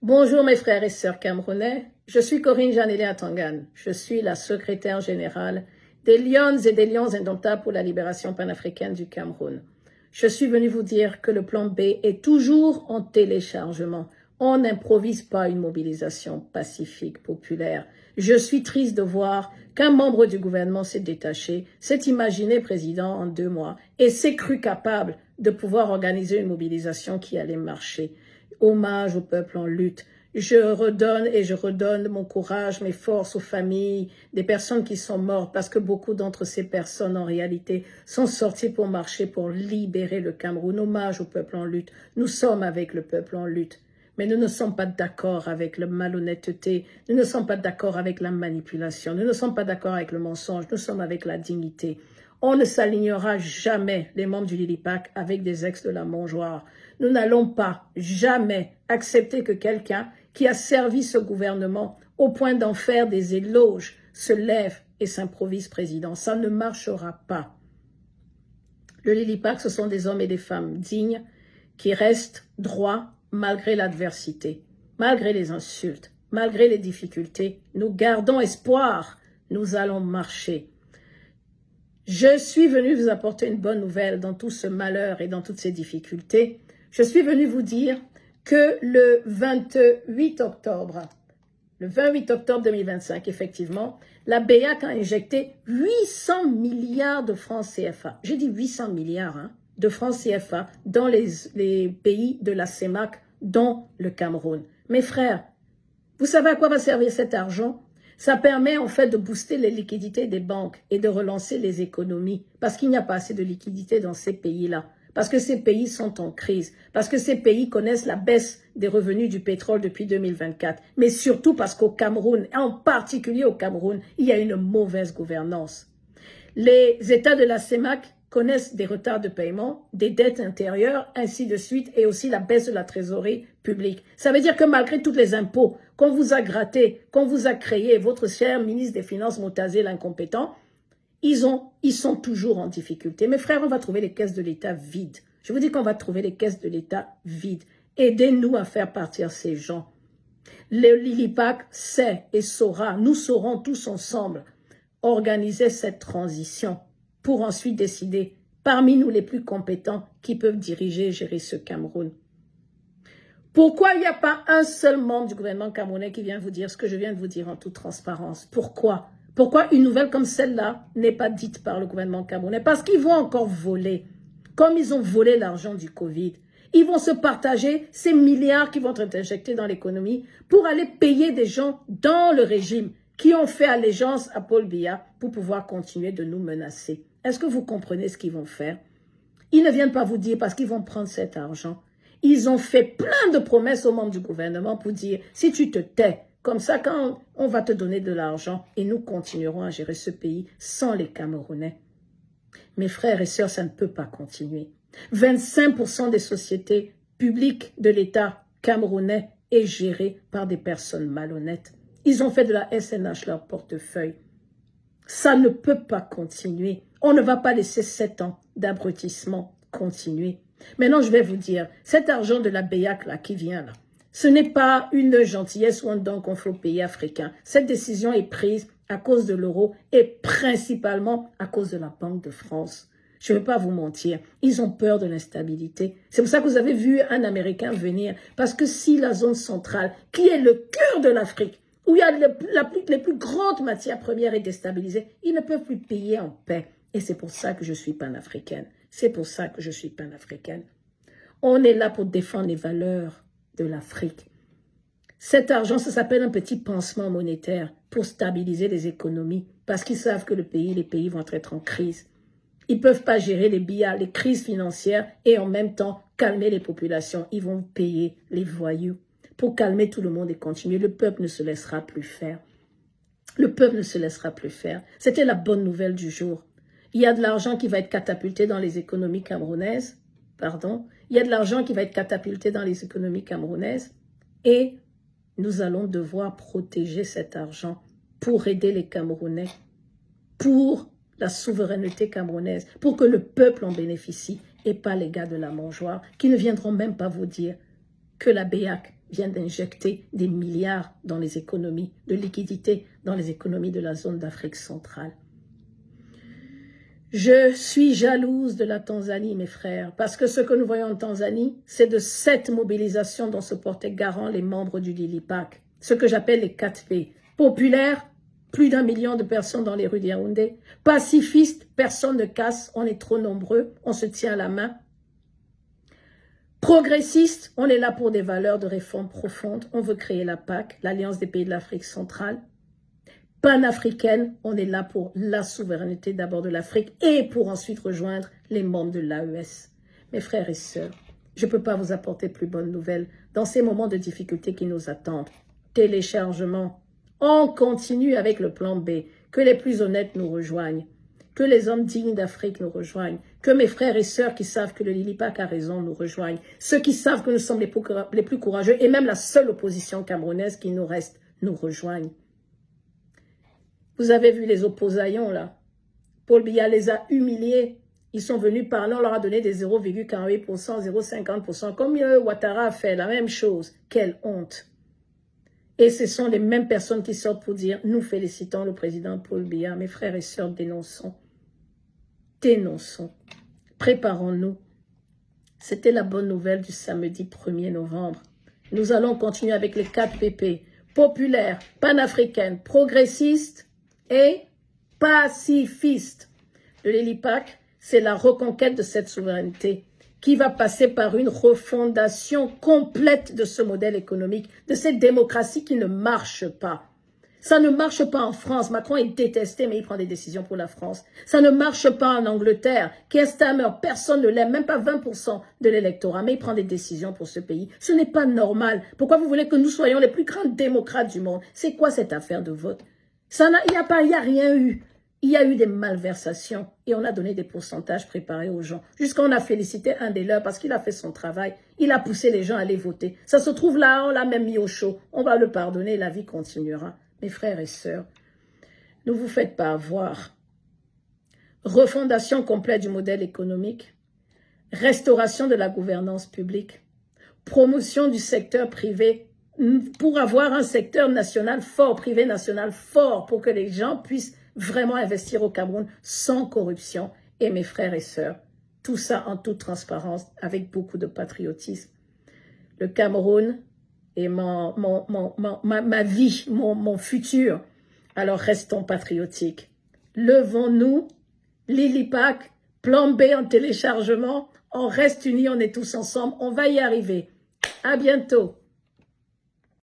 Bonjour mes frères et sœurs camerounais, je suis Corinne Janélé Atangan, je suis la secrétaire générale des Lions et des Lions indomptables pour la libération panafricaine du Cameroun. Je suis venue vous dire que le plan B est toujours en téléchargement. On n'improvise pas une mobilisation pacifique, populaire. Je suis triste de voir qu'un membre du gouvernement s'est détaché, s'est imaginé président en 2 mois et s'est cru capable de pouvoir organiser une mobilisation qui allait marcher. Hommage au peuple en lutte. Je redonne mon courage, mes forces aux familles des personnes qui sont mortes parce que beaucoup d'entre ces personnes, en réalité, sont sorties pour marcher, pour libérer le Cameroun. Hommage au peuple en lutte. Nous sommes avec le peuple en lutte. Mais nous ne sommes pas d'accord avec la malhonnêteté, nous ne sommes pas d'accord avec la manipulation, nous ne sommes pas d'accord avec le mensonge, nous sommes avec la dignité. On ne s'alignera jamais, les membres du Lilipac, avec des ex de la mangeoire. Nous n'allons pas jamais accepter que quelqu'un qui a servi ce gouvernement au point d'en faire des éloges se lève et s'improvise président. Ça ne marchera pas. Le Lilipac, ce sont des hommes et des femmes dignes qui restent droits malgré l'adversité, malgré les insultes, malgré les difficultés. Nous gardons espoir. Nous allons marcher. Je suis venu vous apporter une bonne nouvelle dans tout ce malheur et dans toutes ces difficultés. Je suis venu vous dire que le 28 octobre 2025, effectivement, la BEAC a injecté 800 milliards de francs CFA. J'ai dit 800 milliards de francs CFA dans les pays de la CEMAC, dont le Cameroun. Mes frères, vous savez à quoi va servir cet argent? Ça permet en fait de booster les liquidités des banques et de relancer les économies parce qu'il n'y a pas assez de liquidités dans ces pays-là, parce que ces pays sont en crise, parce que ces pays connaissent la baisse des revenus du pétrole depuis 2024, mais surtout parce qu'au Cameroun, en particulier au Cameroun, il y a une mauvaise gouvernance. Les États de la CEMAC connaissent des retards de paiement, des dettes intérieures, ainsi de suite, et aussi la baisse de la trésorerie publique. Ça veut dire que malgré tous les impôts qu'on vous a grattés, qu'on vous a créés, votre cher ministre des Finances Moutazé l'incompétent, ils sont toujours en difficulté. Mes frères, on va trouver les caisses de l'État vides. Je vous dis qu'on va trouver les caisses de l'État vides. Aidez-nous à faire partir ces gens. Le Lilipac sait et saura, nous saurons tous ensemble organiser cette transition pour ensuite décider parmi nous les plus compétents qui peuvent diriger et gérer ce Cameroun. Pourquoi il n'y a pas un seul membre du gouvernement camerounais qui vient vous dire ce que je viens de vous dire en toute transparence? Pourquoi? Pourquoi une nouvelle comme celle-là n'est pas dite par le gouvernement camerounais? Parce qu'ils vont encore voler, comme ils ont volé l'argent du Covid. Ils vont se partager ces milliards qui vont être injectés dans l'économie pour aller payer des gens dans le régime qui ont fait allégeance à Paul Biya pour pouvoir continuer de nous menacer. Est-ce que vous comprenez ce qu'ils vont faire? Ils ne viennent pas vous dire parce qu'ils vont prendre cet argent. Ils ont fait plein de promesses aux membres du gouvernement pour dire « si tu te tais, comme ça quand on va te donner de l'argent et nous continuerons à gérer ce pays sans les Camerounais ». Mes frères et sœurs, ça ne peut pas continuer. 25% des sociétés publiques de l'État camerounais est gérée par des personnes malhonnêtes. Ils ont fait de la SNH leur portefeuille. Ça ne peut pas continuer. On ne va pas laisser 7 ans d'abrutissement continuer. Maintenant, je vais vous dire, cet argent de la BEAC là, qui vient là, ce n'est pas une gentillesse ou un don qu'on fait aux pays africains. Cette décision est prise à cause de l'euro et principalement à cause de la Banque de France. Je ne vais pas vous mentir, ils ont peur de l'instabilité. C'est pour ça que vous avez vu un Américain venir. Parce que si la zone centrale, qui est le cœur de l'Afrique, où il y a les plus grandes matières premières est déstabilisée, ils ne peuvent plus payer en paix. Et c'est pour ça que je suis panafricaine. C'est pour ça que je suis panafricaine. On est là pour défendre les valeurs de l'Afrique. Cet argent, ça s'appelle un petit pansement monétaire pour stabiliser les économies parce qu'ils savent que les pays vont être en crise. Ils ne peuvent pas gérer les crises financières et en même temps calmer les populations. Ils vont payer les voyous pour calmer tout le monde et continuer. Le peuple ne se laissera plus faire. Le peuple ne se laissera plus faire. C'était la bonne nouvelle du jour. Il y a de l'argent qui va être catapulté dans les économies camerounaises. Il y a de l'argent qui va être catapulté dans les économies camerounaises. Et nous allons devoir protéger cet argent pour aider les Camerounais, pour la souveraineté camerounaise, pour que le peuple en bénéficie et pas les gars de la mangeoire qui ne viendront même pas vous dire que la BEAC vient d'injecter des milliards dans les économies de liquidité, dans les économies de la zone d'Afrique centrale. Je suis jalouse de la Tanzanie, mes frères, parce que ce que nous voyons en Tanzanie, c'est de cette mobilisation dont se portaient garant les membres du Lilipac, ce que j'appelle les 4P. Populaires, plus d'1 million de personnes dans les rues de Yaoundé. Pacifistes, personne ne casse, on est trop nombreux, on se tient la main. Progressistes, on est là pour des valeurs de réforme profonde, on veut créer la PAC, l'Alliance des pays de l'Afrique centrale. Panafricaine, on est là pour la souveraineté d'abord de l'Afrique et pour ensuite rejoindre les membres de l'AES. Mes frères et sœurs, je ne peux pas vous apporter plus bonnes nouvelles dans ces moments de difficulté qui nous attendent. Téléchargement, on continue avec le plan B, que les plus honnêtes nous rejoignent, que les hommes dignes d'Afrique nous rejoignent, que mes frères et sœurs qui savent que le Lilipac a raison nous rejoignent, ceux qui savent que nous sommes les plus courageux et même la seule opposition camerounaise qui nous reste nous rejoignent. Vous avez vu les opposaillons là. Paul Biya les a humiliés. Ils sont venus parler, on leur a donné des 0,48%, 0,50%. Comme Ouattara a fait la même chose. Quelle honte. Et ce sont les mêmes personnes qui sortent pour dire, nous félicitons le président Paul Biya. Mes frères et sœurs, dénonçons. Dénonçons. Préparons-nous. C'était la bonne nouvelle du samedi 1er novembre. Nous allons continuer avec les 4 PP. Populaires, panafricaines, progressistes, et pacifiste. Le Lilipac, c'est la reconquête de cette souveraineté qui va passer par une refondation complète de ce modèle économique, de cette démocratie qui ne marche pas. Ça ne marche pas en France. Macron est détesté, mais il prend des décisions pour la France. Ça ne marche pas en Angleterre. Keir Starmer, personne ne l'aime, même pas 20% de l'électorat, mais il prend des décisions pour ce pays. Ce n'est pas normal. Pourquoi vous voulez que nous soyons les plus grands démocrates du monde? C'est quoi cette affaire de vote? Il n'y a rien eu. Il y a eu des malversations et on a donné des pourcentages préparés aux gens. Jusqu'on a félicité un des leurs parce qu'il a fait son travail. Il a poussé les gens à aller voter. Ça se trouve là, on l'a même mis au chaud. On va le pardonner, la vie continuera. Mes frères et sœurs, ne vous faites pas avoir. Refondation complète du modèle économique, restauration de la gouvernance publique, promotion du secteur privé pour avoir un secteur national fort, privé national fort, pour que les gens puissent vraiment investir au Cameroun sans corruption. Et mes frères et sœurs, tout ça en toute transparence, avec beaucoup de patriotisme. Le Cameroun est ma vie, mon futur. Alors restons patriotiques. Levons-nous, Lilipac, plan B en téléchargement, on reste unis, on est tous ensemble, on va y arriver. À bientôt.